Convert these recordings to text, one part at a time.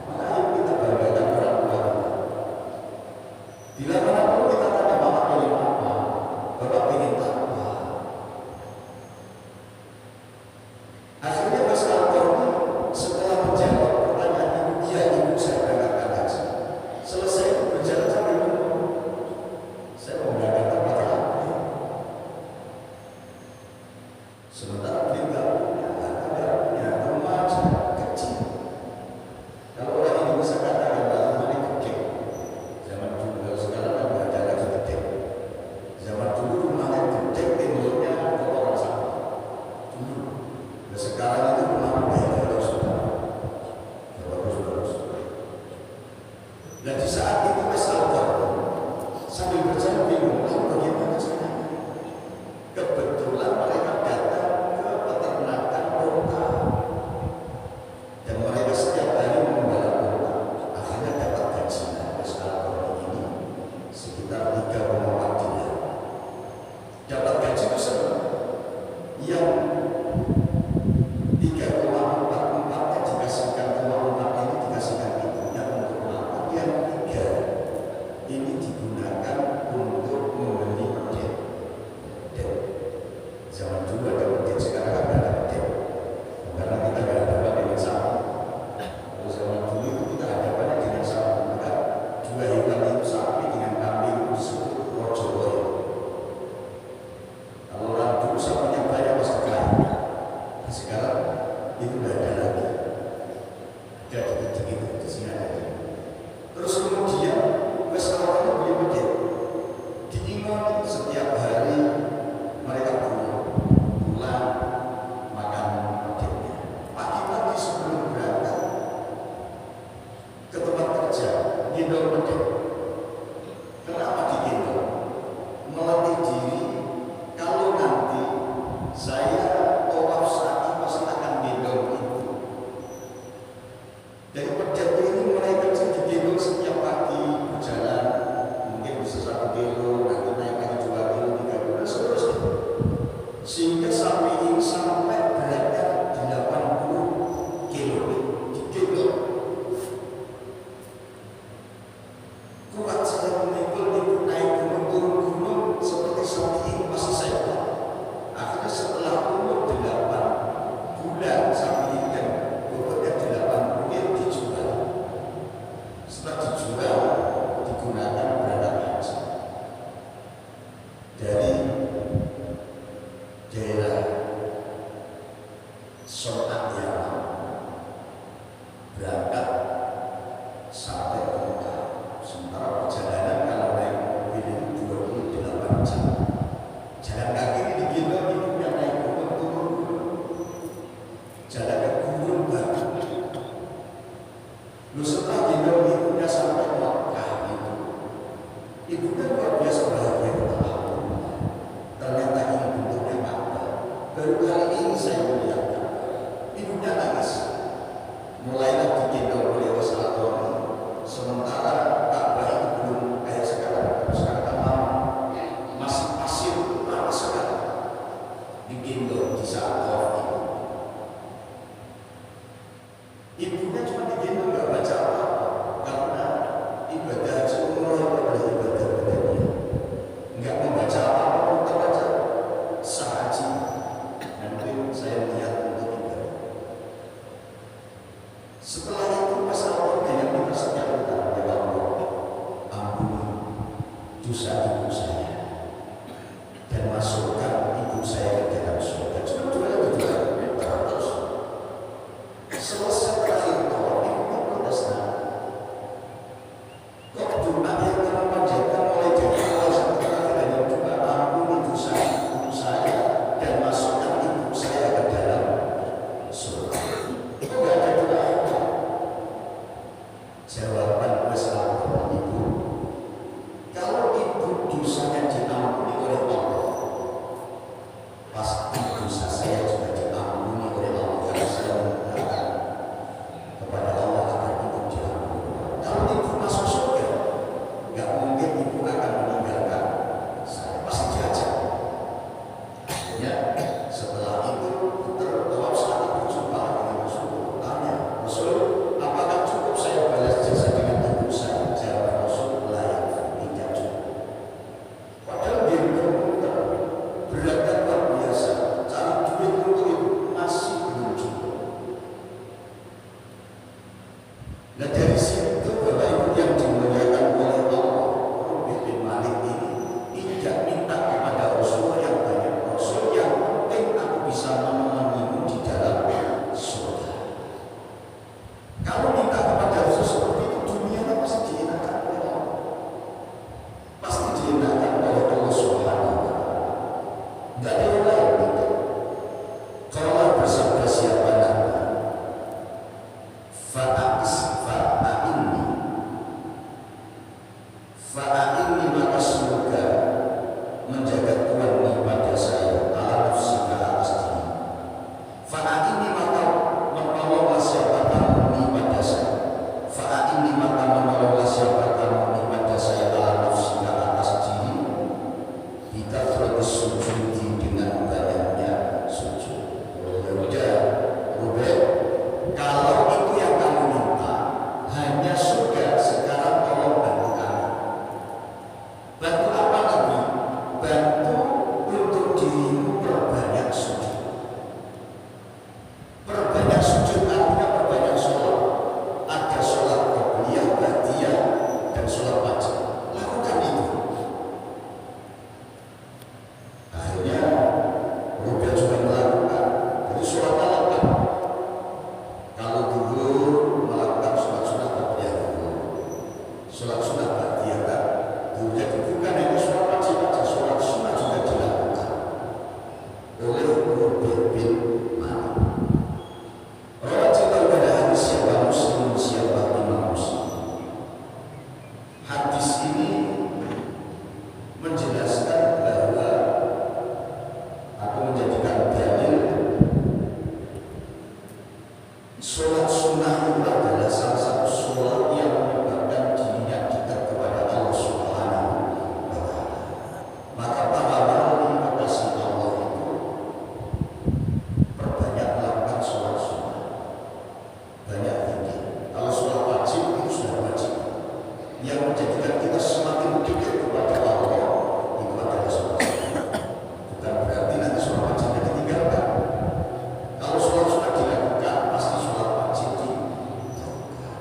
Maka Ibunya luar biasa bahagia. Ternyata ini bentuknya Ka'bah. Baru kali ini saya melihat ibunya nangis. Mulailah digendong oleh Rasulullah. Sementara Ka'bah itu belum kayak sekarang. Sekarang kan lama, masih pasir, lama sekali. Digendong di saat tawaf itu. Ibunya cuma digendong, nggak baca apa-apa, karena ibadah haji umroh itu adalah ibadah badannya. Nggak membaca apa-apa, muter aja sah haji. Nanti saya melihat untuk ibadah. Setelah itu pas Allah banyak minta setiap kita, ya Allah, ampuni dosa ibu saya dan masukkan ibu saya ke dalam surga. Cuma dua terus. Selesai terakhir tawaf ibunya protes, kok doa yang kamu panjatkan mulai dari awal sampai terakhir hanya doa ampuni dosa ibu saya dan masukkan ibu saya ke dalam surga. Itu nggak ada doa apa? Jawaban Rasulullah, ibu, kalau ibu dosanya diampuni oleh Allah, pasti dosa saya juga diampuni oleh Allah, karena saya mengatakan kepada Allah agar ibu diampuni. Kalau ibu masuk surga, nggak mungkin ibu akan meninggalkan saya, pasti diajak. Akhirnya setelah itu tertawaf saat ibu jumpa dengan Rasul, tanya Rasul, apakah cukup saya balas jasa dengan ibu saya? Jawab Rasul, layak, tidak cukup. Padahal dia bermuter beratkan luar biasa, cari duit untuk ibu masih belum cukup. Nah dari situ Bapak Ibu yang dimuliakan oleh Allah, Rabi bin Malik ini tidak minta kepada Rasul yang banyak. Rasul yang penting aku bisa menemanimu di dalam surga. Kalau minta kepada Rasul seperti itu, dunianya pasti dienakan oleh Allah. Pasti dienakan oleh Allah Subhanahu wa Ta'ala. Tidak ada yang lain gitu. Kalau Allah bersabda siapa Nabi? Fa'inni maka semoga menjaga Tuhan pada saya ala nafsika atas diri. Fa'inni maka menolonglah siapa kamu pada saya. Fa'inni maka menolonglah siapa kamu pada saya ala nafsika atas diri. Kita terus sujud dengan banyaknya sujud. Udah, kalau itu yang kamu minta, hanya surga. Sekarang tolong bantu kami. Bantu apa lagi? Bantu untuk dirimu perbanyak sujud. Perbanyak sujud artinya perbanyak sholat. Ada sholat qobliyah, ba'diyah, dan sholat wajib. Lakukan itu. Akhirnya Rupiah juga melakukan. Jadi sholatnya lengkap. Kalau dulu melakukan sholat sunnah qobliyah dulu, sholat sunnah ba'diyah kan, jadi bukan hanya sholat wajib saja, sholat sunnah juga dilakukan oleh Rupiah bin Malik. Orang cerita pada hadis siapa Muslim, siapa Imam Muslim. Hadis ini menjelaskan bahwa aku menjadikan dalil sholat sunnah itu adalah salah satu sholat yang menyebabkan dirinya dekat kepada Allah Subhanahu wa Ta'ala. Maka para wali kekasih Allah itu perbanyak melakukan sholat sunnah, banyak tinggi. Kalau sholat wajib itu sudah wajib. Yang menjadikan kita semakin dekat kepada Allah itu adalah sholat sunnah. Bukan berarti nanti sholat wajibnya ditinggalkan. Kalau sholat sunnah dilakukan, pasti sholat wajib dilakukan.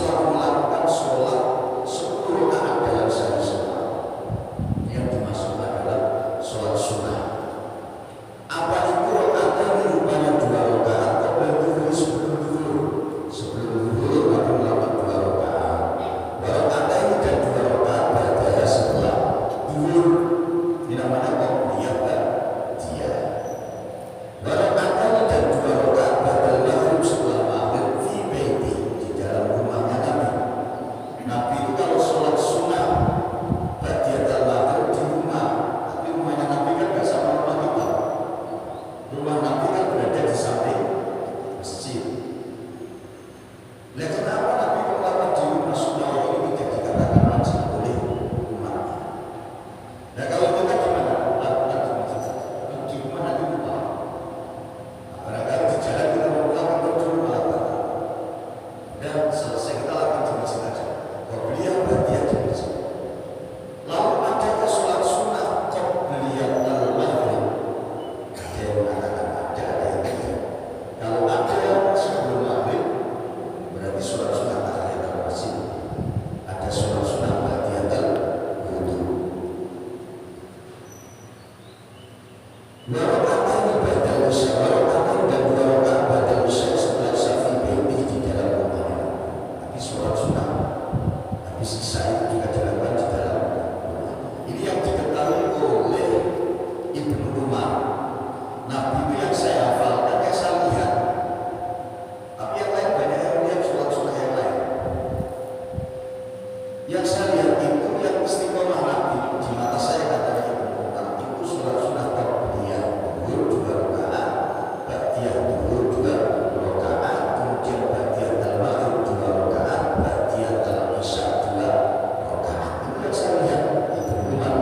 selalu melakukan sholat 10 rakaat dalam sehari semalam. Yang dimaksud adalah sholat sunnah. Apa itu rakaat yang rupanya 2 rakaat? Sebelum zuhur Nabi melakukan 2 rakaat. Rakaat ini dan 2 rakaat berada setelah zuhur. Dinamanya qobliyah dia. Rakaat ini dan 2 rakaat berada maghrib setelah maghrib fi baiti, di dalam rumahnya Nabi. Nabi itu kalau sholat sunnah ba'da maghrib di rumah, tapi rumahnya Nabi kan nggak sama rumah kita. Rumah Nabi kan berada di samping masjid. Nah, kenapa Nabi melakukan di rumah sunnah ini tidak dikatakan wajib oleh umatnya? Nah, kalau kita gimana? Lakukan di masjid. Di rumah Nabi lupa. Barangkali di jalan kita mau melakukan di rumah apa? Dan selesai kita lakukan di masjid aja. Qobliyah berarti di masjid. Lalu adakah sholat sunnah qobliyah al-maghrib? Ada yang mengatakan ada yang tidak. Kalau ada sebelum maghrib, berarti sholat sunnah tahiyatul masjid. Ada sholat sunnah tahiyatul wudu. Dua rakaat ini ba'da isya, rakaat dan 2 rakaat ba'da isya setelah syafi baiti di dalam rumahnya. Tapi sholat sunnah, tapi sisa itu juga dilakukan di dalam rumah. Ini yang diketahui oleh Ibnu Umar. Nabi itu yang saya hafalkan, yang saya lihat. Tapi yang lain banyak yang lihat sholat sunnah yang lain. Yang saya lihat itu yang istiqomah Nabi di mata saya, katanya Ibnu Umar, itu sholat sunnah qobliyah zuhur 2 rakaat, ba'diyah zuhur 2 rakaat, kemudian ba'diyah al-maghrib 2 rakaat, ba'diyah al-isya 2 rakaat. Itu yang saya lihat Ibnu Umar.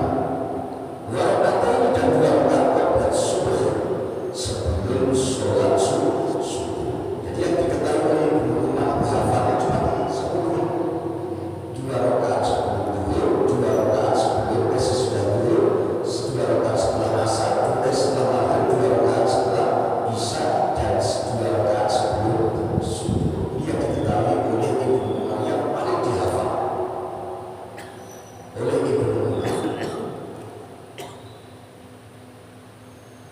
2 rakaat ini dan 2 rakaat qabla subuh, sebelum sholat subuh. Jadi yang diketahui oleh Ibnu Umar hafalnya cuma 10. 2 rakaat sebelum zuhur, 2 rakaat sebelum sesudah zuhur, 2 rakaat setelah asar, 2 setelah maghrib, 2 rakaat setelah isya, dan 2 rakaat sebelum subuh. Ini yang diketahui oleh Ibnu Umar, yang paling dihafal oleh Ibnu Umar.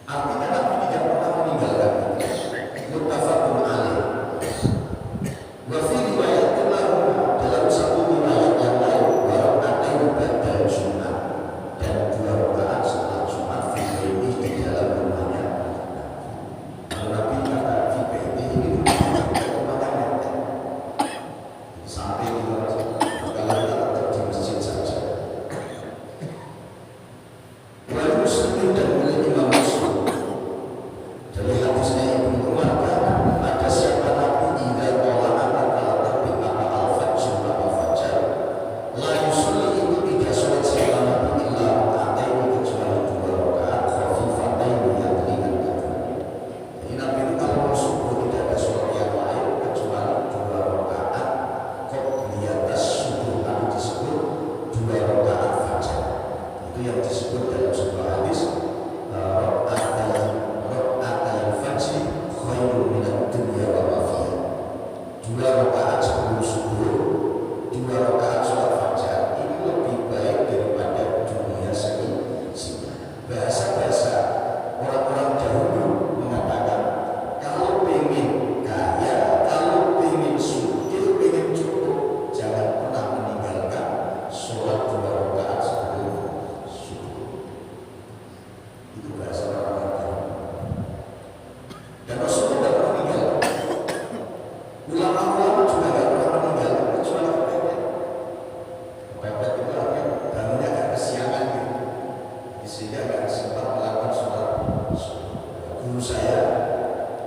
Artinya Nabi tidak pernah meninggalkan itu. Muttafaqun alaih. Wa fi riwayatin lahum, dalam satu riwayat yang lain, wa raka'atain ba'da Jumat, dan 2 rakaat setelah Jumat fi baiti, di dalam rumahnya. Kalau Nabi kata fi baiti ini rumahnya menteng. Sampai di luar, kalau kita tetap di masjid saja. Wal Muslim dan oleh Imam Muslim, dari hadisnya Ibnu Umar, ada siapa Nabi idza qala ala terbit maka al-fajr maka fajar, la yusalli, itu tidak sholat siapa Nabi illa raka'atain, kecuali 2 rakaat khafifatain yang ringan. Jadi Nabi itu kalau mau subuh tidak ada sholat yang lain kecuali 2 rakaat qobliyatas subuh, tapi disebut 2 rakaat fajar. Itu yang disebut dalam sebuah hadis raka'atai fajr khairun minad dunya wa ma fiha. 2 rakaat sebelum subuh, 2 rakaat sholat fajar, ini lebih baik daripada dunia seisinya. Bahasa-bahasa orang-orang dahulu mengatakan, kalau pengen kaya, kalau pengen sugih, pengen cukup, jangan pernah meninggalkan sholat 2 rakaat sebelum subuh. Itu bahasa orang-orang dahulu. Dan Rasul tidak pernah meninggalkan. Ulama-ulama juga tidak pernah meninggalkan, kecuali kepepet. Kepepet itu artinya bangunnya agak kesiangan gitu, sehingga agak sempat melakukan sholat subuh. Guru saya,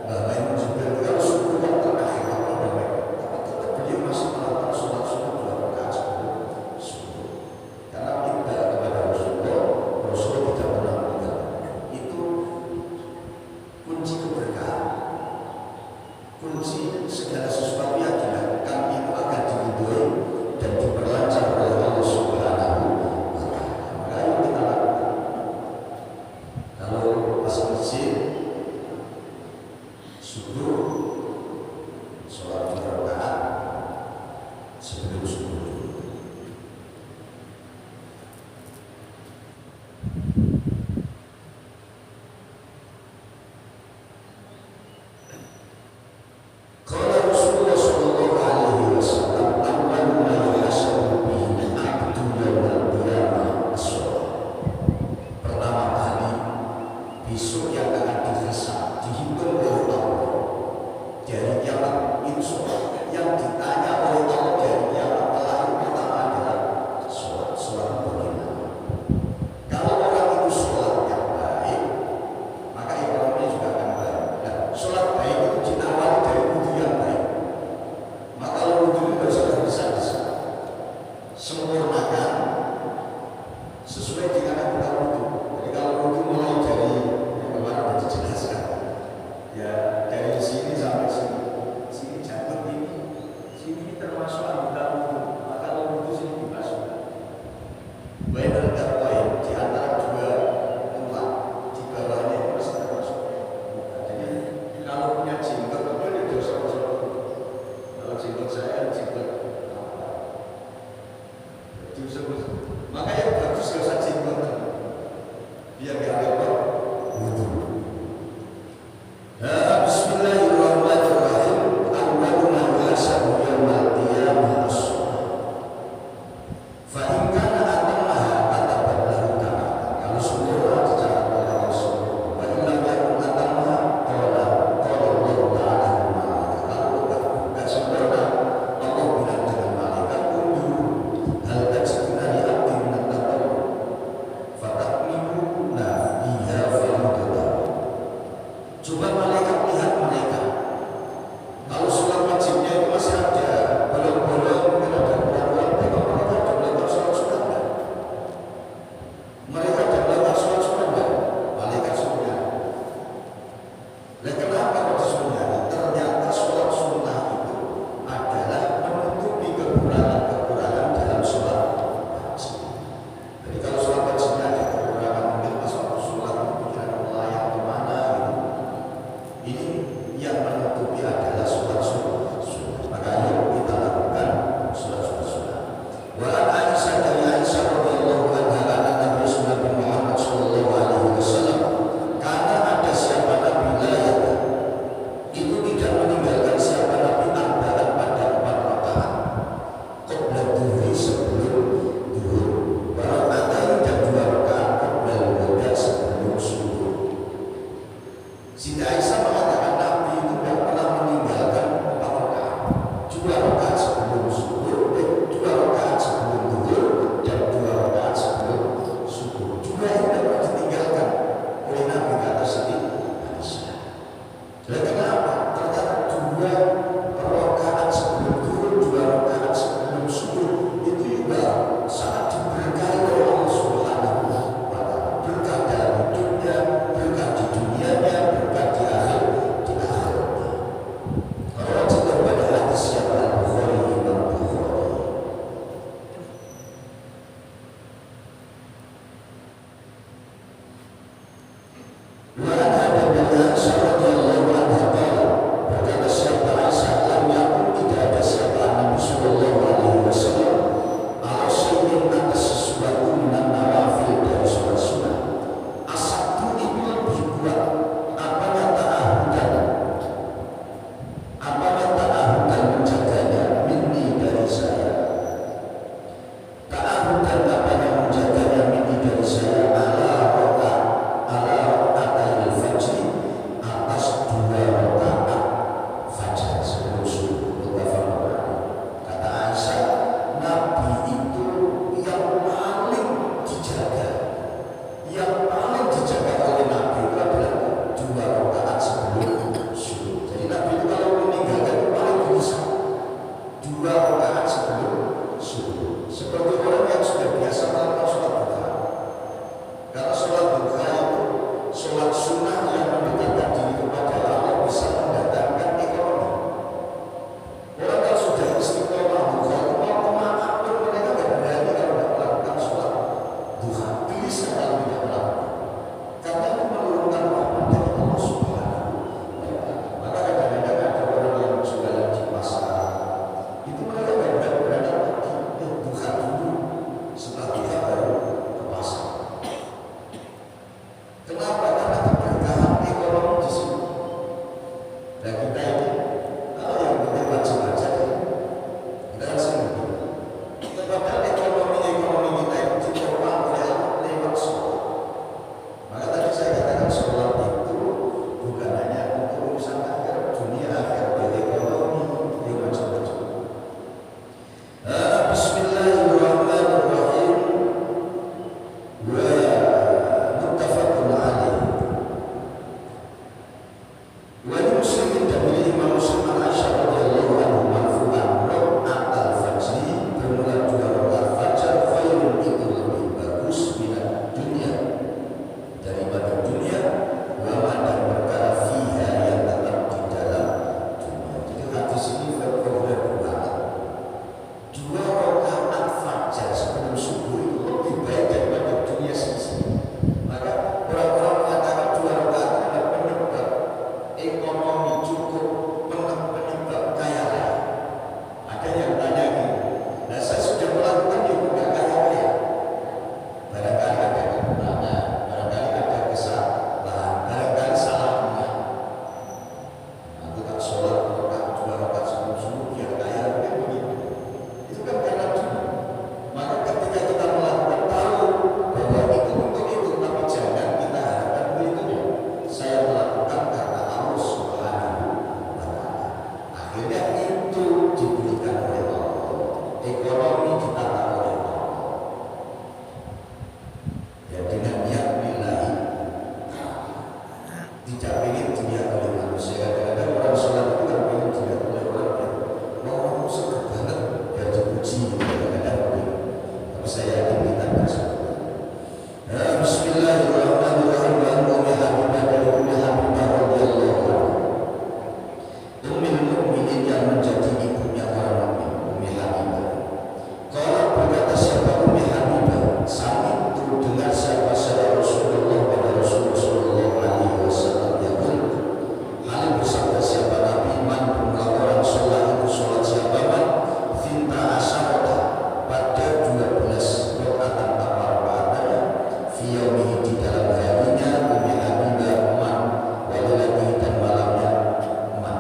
Mbah Maimun juga, kalau subuh yang terakhir apa udah mepet, tapi tetap beliau masih melakukan sholat subuh 2 rakaat sebelum subuh. Karena kita kepada Rasulullah, Rasul tidak pernah meninggalkan. Itu kunci keberkahan, kunci segala sesuatu yang dilakukan itu akan diridhoi dan diperlancar oleh Allah Subhanahu wa Ta'ala. Maka ayo kita lakukan. Kalau pas masjid subuh sholat 2 rakaat, Sehingga itu diberikan oleh Allah. Ekonomi ditata oleh Allah. Ya dengan niat billahi tidak ingin dilihat oleh manusia. Kadang-kadang orang sholat itu kan ingin dilihat oleh orang yang mau seger banget biar dipuji. Kadang-kadang begitu. Tapi saya yakin kita tidak seperti itu. Bismillahirrahmanirrahim. Ummi Habibah dari Ummi Habibah radhiyallahu anha. Ummul mukminin yang menjadi ibunya orang mukmin, Ummi Habibah. Kalau berkata siapa Ummi Habibah, sami itu dengar siapa saya Rasulullah pada Rasulullah sallallahu alaihi wasallam yang hal bersabda siapa Nabi man orang sholat itu sholat siapa man finta asyarata pada 12 rakaat apa rakaatnya fi yaumihi di dalam harinya Ummi Habibah man walilatihi dan malamnya man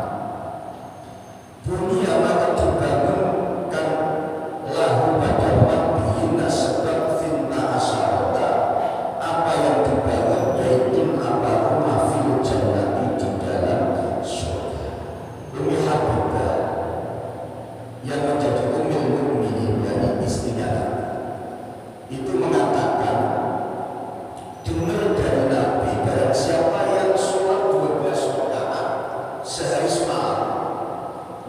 dunia maka dibangunkan lahu pada man bihina sebab finta asyarata apa yang dibangun yaitu apa rumah fil jannati di dalam surga. Ummi Habibah yang menjadi ummul mukminin dari istrinya itu mengatakan dengar dari Nabi barang siapa yang sholat 12 rakaat sehari semalam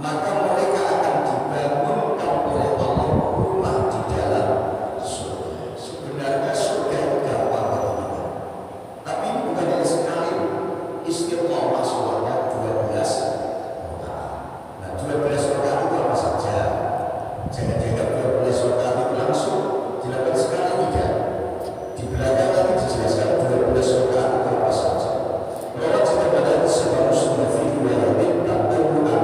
maka mereka akan dibangunkan oleh Allah rumah di dalam surga. Sebenarnya surga itu gampang bagi kita, tapi ini bukan hanya sekali istiqomah sholatnya 12 rakaat. Nah 12 rakaat itu apa saja? Jangan dianggap 12 rakaat itu langsung dilakukan sekali, tidak. Di belakang nanti dijelaskan 12 rakaat itu apa saja. Orang jika pada sebuah muslim fi riwayatin tatawuan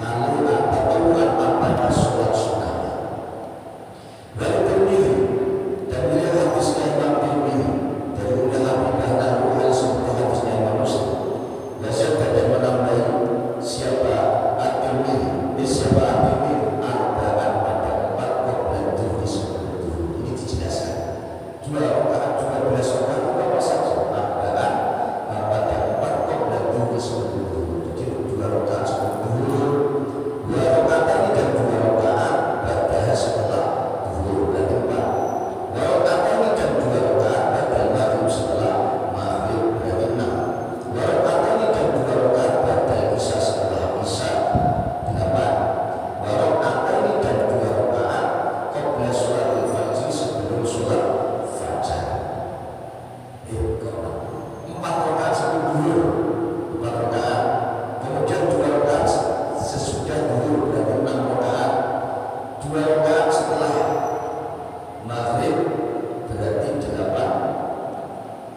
haluan tatawuan apa sholat sunnahnya. Baik Tirmidzi dan beliau hadisnya Imam Tirmidzi dari Ummi Habibah nahu hal seperti hadisnya Imam Muslim. Wasiat dan menambahi siapa At-Tirmidzi, siapa At-Tirmidzi arba'an pada 4 qabla dhuhri sebelum zuhur. Ini dijelaskan. 2 rakaat 12 rakaat itu apa saja? Arba'an pada 4 qabla dhuhri sebelum zuhur. Jadi 2 rakaat sebelum zuhur, 2 rakaat ini dan 2 rakaat pada setelah zuhur dan 4. 2 rakaat ini dan 2 rakaat pada maghrib setelah maghrib dan 6. 2 rakaat ini dan 2 rakaat pada isya setelah isya 8. 2 rakaat ini dan 2 rakaat qabla sholat al-fajr sebelum sholat fajar. 4 rakaat sebelum zuhur, 4 rakaat. Kemudian 2 rakaat sesudah zuhur berarti 6 rakaat. 2 rakaat setelah maghrib berarti 8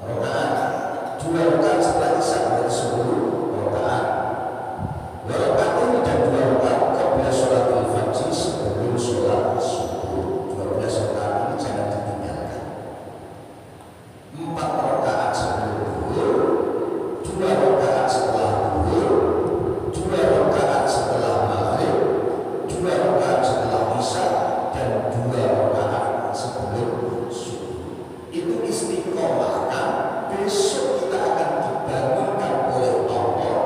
rakaat. 2 rakaat setelah isya berarti 10 rakaat. 2 rakaat ini dan 2 rakaat qabla sholat al-fajr sebelum sholat subuh. 12 rakaat ini jangan ditinggalkan. 4 rakaat sebelum zuhur, 2 rakaat setelah zuhur, 2 rakaat setelah maghrib, 2 rakaat setelah isya dan 2 rakaat sebelum subuh. Itu istiqomahkan, besok kita akan dibangunkan oleh Allah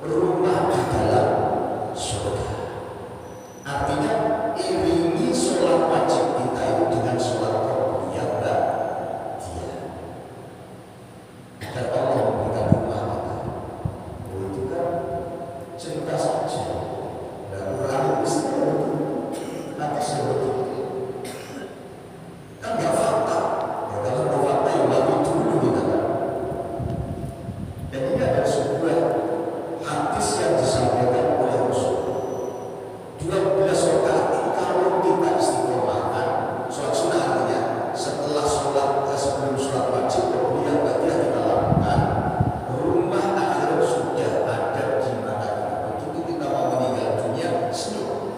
rumah di dalam surga. Artinya iringi sholat wajib kita itu dengan sholat qabliyah ba'diyah agar Allah memberikan rumah kita. Itu kan cerita saja. Dan Quran istilah itu nanti seperti itu. Kan nggak fakta. Ya kalau mau fakta ya mati dulu kita kan. Dan ini ada sebuah hadis yang disampaikan oleh Rasul. 12 rakaat itu kalau kita istiqomahkan sholat sunnah artinya setelah sholat sebelum sholat wajib kemudian ba'diyah kita lakukan, rumah akhirat sudah ada di mana kita. Begitu kita mau meninggal dunia, senyum.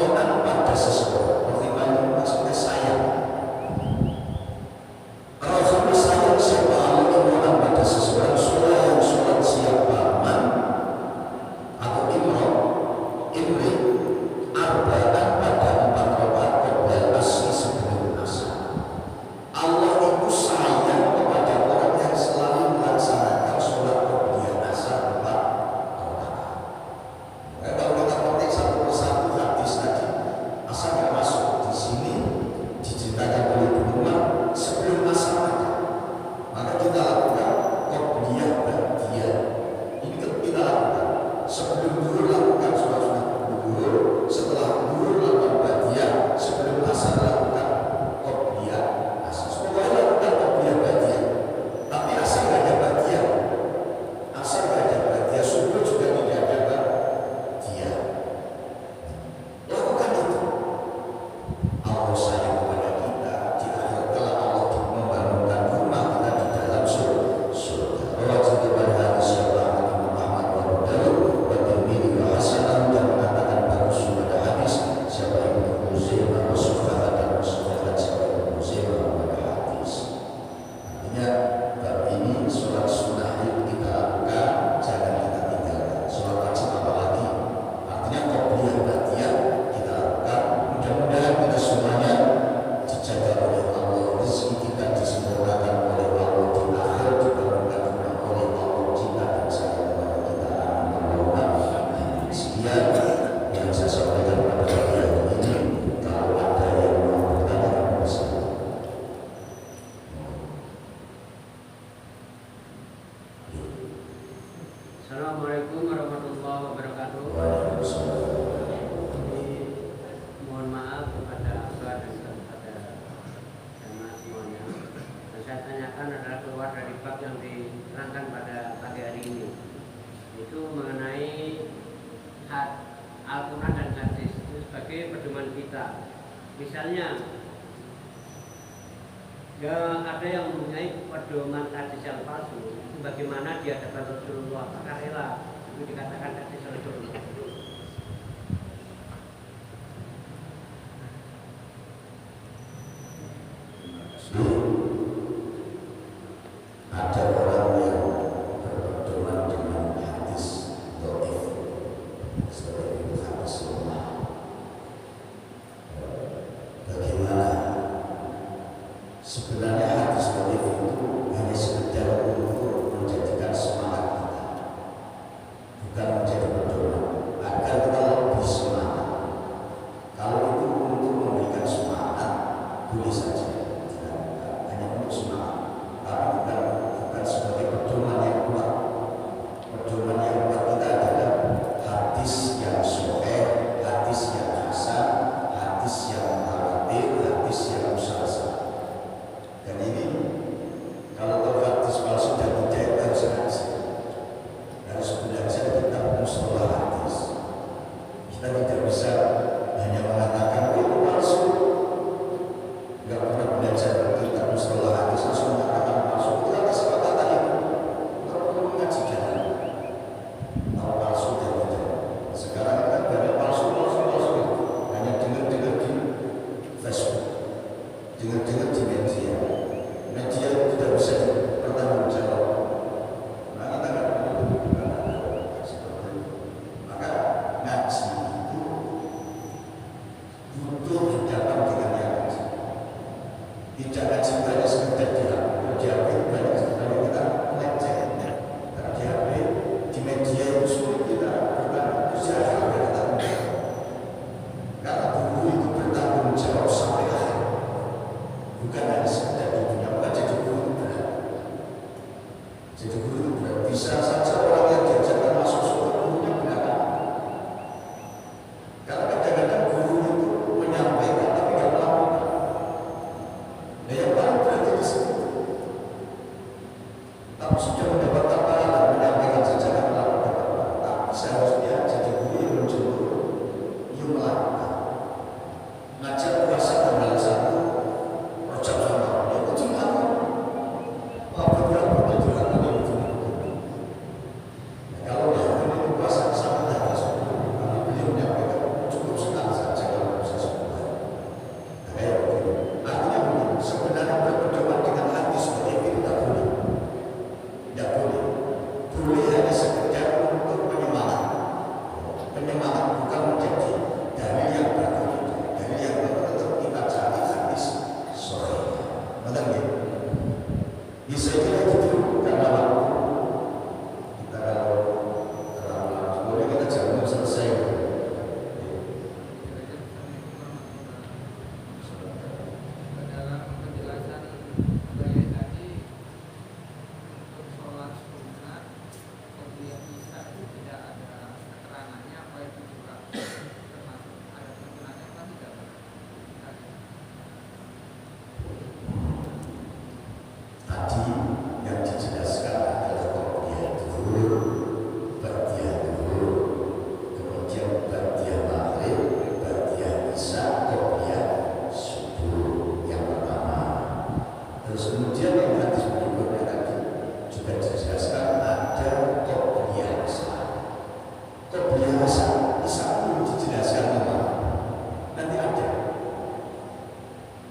penghormatan pada seseorang. Pertimbangan maksudnya sayang. Rasul sayang siapa Allah penghormatan pada seseorang. Surah yang sholat siapa man atau imri arba'an pada 4 rakaat qabla asri sebelum asar. Allah itu sayang kepada orang yang selalu melaksanakan sholat qobliyah asar 4 rakaat. Kalau kita petik satu persatu hadis tadi, asal yang masuk di sini diceritakan oleh Umar sebelum asar ada. Maka kita lakukan qobliyah ba'diyah. Ini kita lakukan sebelum zuhur, lakukan sholat sunat zuhur, setelah zuhur lakukan ba'diyah, sebelum asar lakukan qobliyah asar. Pokoknya lakukan qobliyah ba'diyah. Tapi asar nggak ada ba'diyah. Asar nggak ada ba'diyah, subuh juga tidak ada ba'diyah. Lakukan itu. Allah sayang kepada kita. Di akhir kala Allah membangunkan rumah kita di dalam surga. Allah ceritakan hadis syarah Imam Ahmad wa Dawud wa Tirmidzi wa Hasan, dan mengatakan bagus pada hadis siapa Ibnu Huzaimah wa Sufyan dan Sufyan siapa Ibnu Huzaimah pada hadis. Artinya bab ini sholat sunnah itu kita lakukan, jangan kita tinggalkan. Sholat wajib apalagi. Artinya qobliyah ba'diyah kita lakukan. Mudah-mudahan kita semuanya dijaga oleh Allah, rezeki kita disempurnakan oleh Allah, di akhir dibangunkan rumah oleh Allah, cinta dan sayang kepada kita. Amin. Sekian yang saya sampaikan pada pagi hari ini. Kalau ada yang mau bertanya, silakan. Assalamualaikum warahmatullahi wabarakatuh. Waalaikumsalam. Mohon maaf kepada Abah dan kepada jamaah semuanya. Yang saya tanyakan adalah keluar dari bab yang diterangkan pada pagi hari ini, itu mengenai hak Al-Quran dan hadis itu sebagai pedoman kita. Misalnya ya ada yang mempunyai pedoman hadis yang palsu, itu bagaimana di hadapan Rasulullah, apakah rela itu dikatakan hadis Rasulullah? Ada orang yang berpedoman dengan hadis dhaif seperti hadis lemah. Bagaimana? Sebenarnya hadis dhaif itu hanya sekedar untuk menjadikan semangat kita, bukan menjadi pedoman agar kita lebih semangat. Kalau itu untuk memberikan semangat, boleh saja. Hanya untuk semangat, tapi bukan sebagai pedoman yang kuat. Pedoman yang kuat kita adalah hadis yang sahih, hadis yang hasan, hadis yang mutawatir, hadis yang musalsal. Dan ini kalau hadis palsu dan tidak harus ngaji, harus belajar kitab mustalah hadis. Kita tidak bisa hanya mengatakan itu palsu, nggak pernah belajar kitab mustalah hadis langsung mengatakan palsu. Kita kesepakatan itu nggak perlu mengajikan tahu palsu dan tidak. Sekarang kan banyak palsu itu hanya dengar-dengar di Facebook, dengar-dengar di media tidak bisa dipertanggungjawab. Nah, kita nggak perlu seperti itu. Maka ngaji itu butuh hadapan dengan yang ngaji. Tidak ngaji banyak sekedar di HP banyak sekali kita leceh. Karena di HP di media itu sulit kita bertanggung jawab. Karena guru itu bertanggung jawab sampai akhir, bukan hanya sekedar di dunia. Bukan jadi guru itu berat. Jadi guru itu berat. Bisa saja orang yang diajarkan masuk surga gurunya belakang. Karena kadang-kadang guru itu menyampaikan tapi nggak melakukan. Nah, yang paling berat di situ. Tapi sudah mendapatkan pahala menyampaikan saja nggak melakukan. Tapi seharusnya jadi guru yang menjemput, yang melakukan. Ngajar puasa tanggal 1 Rajab sama ya kucing aku. Wah, beberapa juga ada itu. Kalau ini puasa sama tanggal 10, kalau beliau menyampaikan cukup sekali saja kalau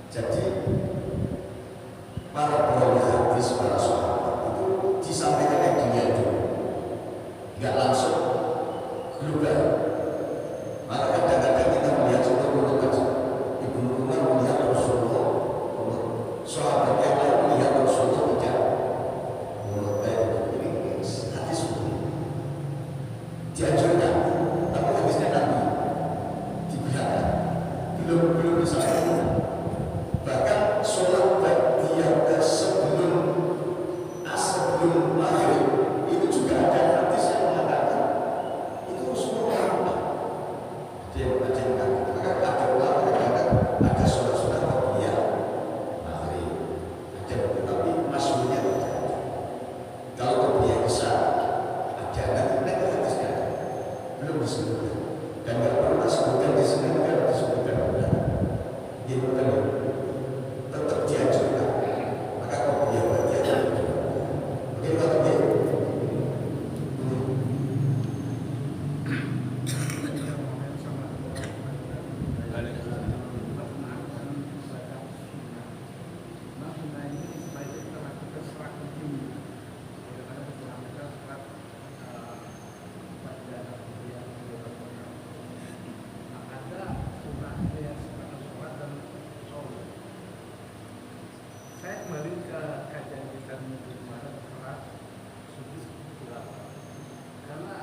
Jadi para perawi hadis, para sahabat itu disampaikan yang dia dulu, nggak langsung global. Maka kadang-kadang kita melihat contoh untuk Ibnu Umar melihat Rasulullah, sahabat yang lain melihat Rasulullah tidak ini hadis diajarkan, tapi hadisnya Nabi digunakan belum bisa. Bahkan sholat ba'diyah sebelum maghrib itu juga ada hadis yang mengatakan itu semua orang dia mengajarkan. Maka ada ulama yang ada sholat ba'diyah maghrib ada, tetapi maksudnya tidak. Kalau ba'diyah bisa ada nanti hadisnya belum disebutkan dan nggak perlu disebutkan di sini, nggak disebutkan benar. Dia bukan tetap diajukan, maka kalau dia bagian mungkin kalau dia saya kembali ke kajian kita minggu kemarin setelah sujud tilawah, karena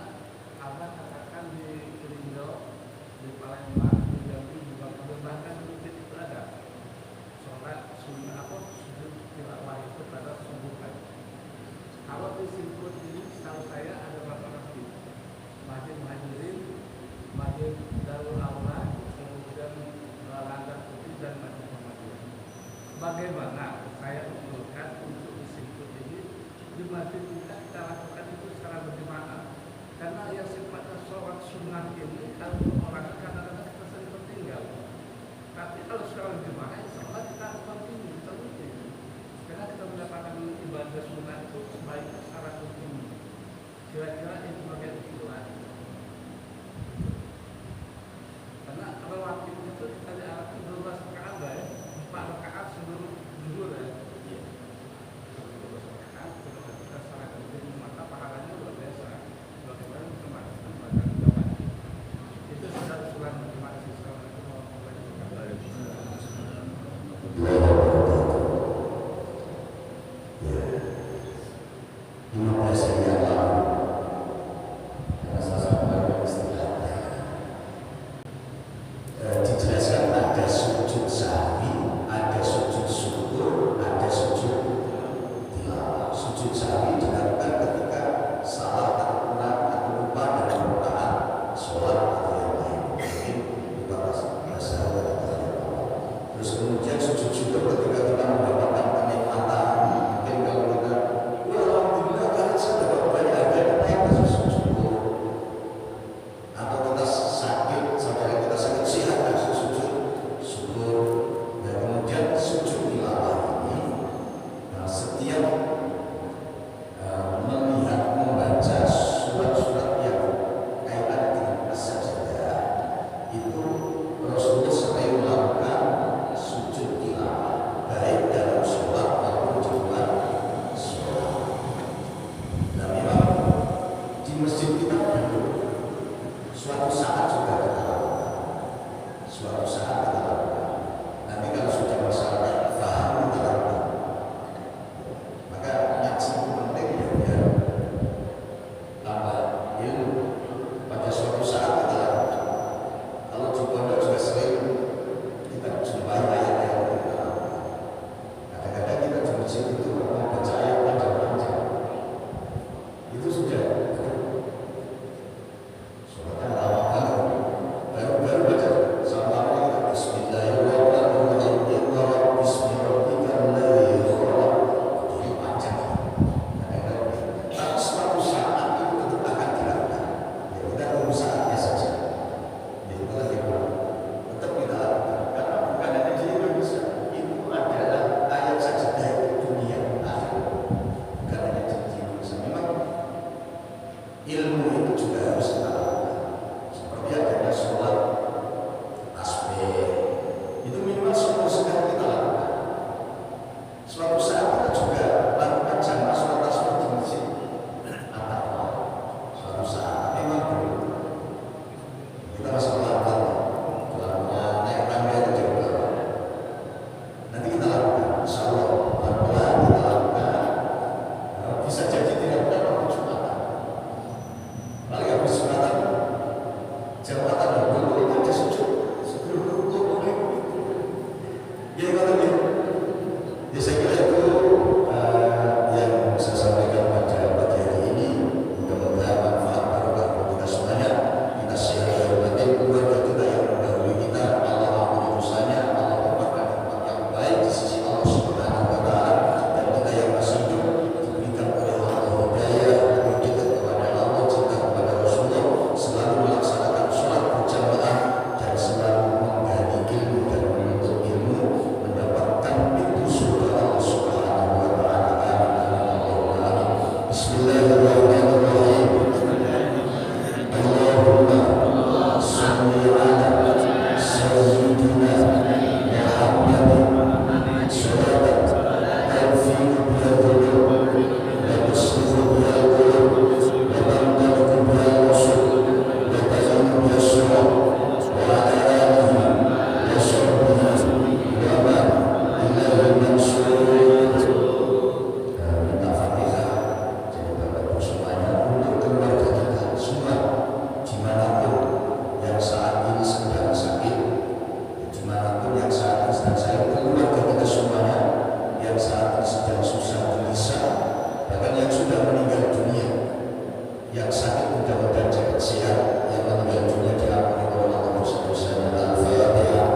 Allah katakan di Kerindo, di Palembang, di Jambi, di Bangka, bahkan di Bukit itu ada sholat sunnah sujud tilawah itu pada subuh pagi. Kalau di Singkut ini setahu saya ada beberapa masjid, Masjid Muhajirin, Masjid Darul Aula, kemudian Langgar Putih dan Masjid Muhammadiyah. Bagaimana saya mengusulkan untuk disebut ini di masjid kita lakukan itu secara berjamaah, karena yang sifatnya sholat sunnah ini kalau orang kadang-kadang kita sering tertinggal, tapi kalau secara berjamaah sholat kita kontinu terus, karena kita mendapatkan ibadah sunnah itu sebaiknya secara kontinu. Kira-kira itu bagian itulah, karena kalau waktu itu kita diarahkan 12 rakaat ya, 4 rakaat sebelum zuhur ya. Iya. 12 rakaat sebelum kita salat zuhur, maka pahalanya luar biasa. Bagaimana kemarin pada zaman itu sudah usulan terima kasih Assalamualaikum warahmatullahi wabarakatuh. dijelaskan ada sujud sahwi, ada sujud syukur, ada sujud tilawah. Sujud sahwi dilakukan ketika salah atau kurang atau lupa dalam rakaat sholat atau yang lain, mungkin lupa bahasa atau terus kemudian sujud syukur ketika kita mendapatkan kenikmatan, mungkin kalau kita alhamdulillah karena saya dapat banyak harga naik ke sujud syukur, atau kita sakit, saudara kita sakit sehat dan sujud syukur. Dan kemudian sujud tilawah ini setiap melihat membaca surat-surat yang kaitan dengan as-sajdah itu Rasulullah sering melakukan sujud tilawah. dan saya keluarga kita semuanya yang saat ini sedang susah gelisah, bahkan yang sudah meninggal dunia, yang sakit mudah-mudahan cepat sehat, yang meninggal dunia diampuni oleh Allah dosa-dosanya. Al-Fatihah.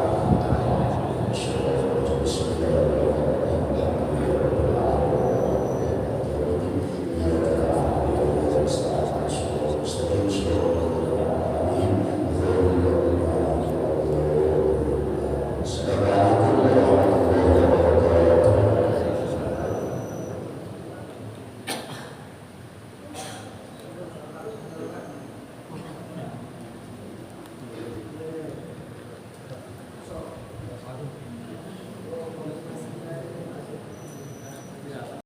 Assalamualaikum